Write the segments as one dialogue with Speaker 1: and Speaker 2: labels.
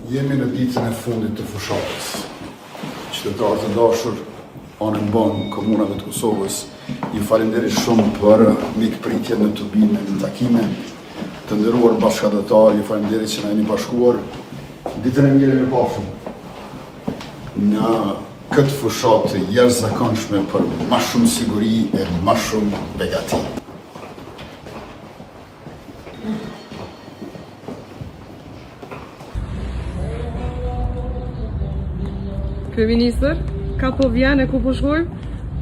Speaker 1: Jemi në ditën e fundit të fushatës. Qytetarët e dashur, anë mban komunave të Kosovës, ju falenderoj shumë për mikpritjen në tubime, në takime. Të nderuar bashkëdhëtar, ju falenderoj që na jeni bashkuar. Ditën e mirë me pafshim. Në këtë fushatë të jashtëzakonshme për më shumë siguri e më shumë begati.
Speaker 2: Kryeministër, ka po vjen e ku po shkojmë?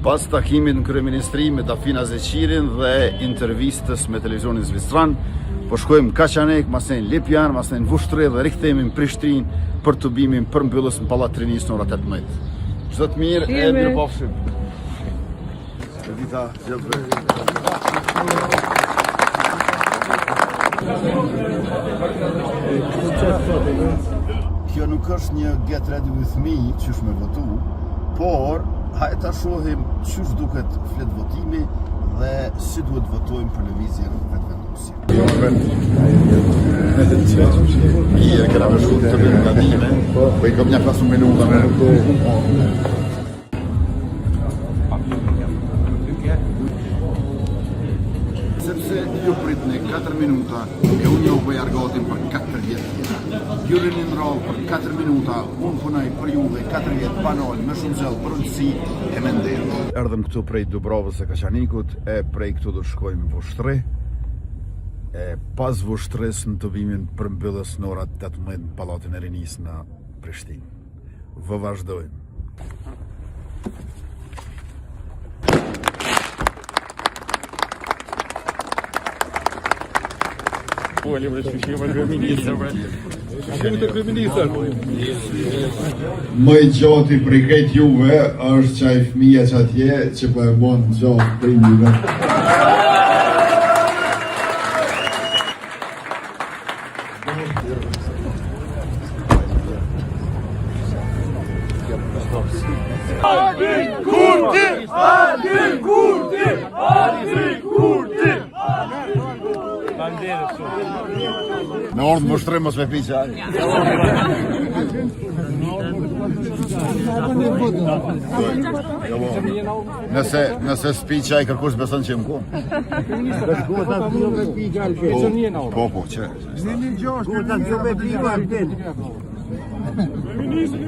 Speaker 1: Pas takimit në kryeministri me Dafina Zeqirin dhe intervistës me televizionin zvicran, po shkojmë Kaçanek, masen Lipjan, masen Vushtri dhe rikthehemi në Prishtinë për tubimin për mbylljes në Pallat Trinis në orën 18. Çdo të mirë e mirëpafshim. Dita, Kjo nuk është një get ready with me që është me votu, por hajde ta shohim ç'është duket flet votimi dhe si duhet votojmë për lëvizjen vetëvendosje. Mirë, që na vëshu të bëjmë gatime, po I kam një pasur minuta me sepse ju pritni 4 minuta e unë jo bëj argatin për 4 vjetë tjera. Ju rini në rallë për 4 minuta, unë punoj për juve 4 vjetë banal, me shumë gjallë për ullësi e mendetë. Erdhëm këtu prej Dubravës e Kaçanikut, e prej këtu do të shkojmë Vushtri. Pas Vushtris në tubimin për mbylljes në orat 18 në Pallatin e Rinis në Prishtinë. Vë vazhdojmë. Më I gjati për I krejt juve është qaj fëmija që atje që po e bon gjatë primive.
Speaker 3: Aldin Kurti! Aldin Kurti! Aldin Kurti!
Speaker 1: Në orë të Vushtri mos me pi qaj. Nëse s'pi qaj kërkush beson që më kom. Po, që.
Speaker 3: Ministri,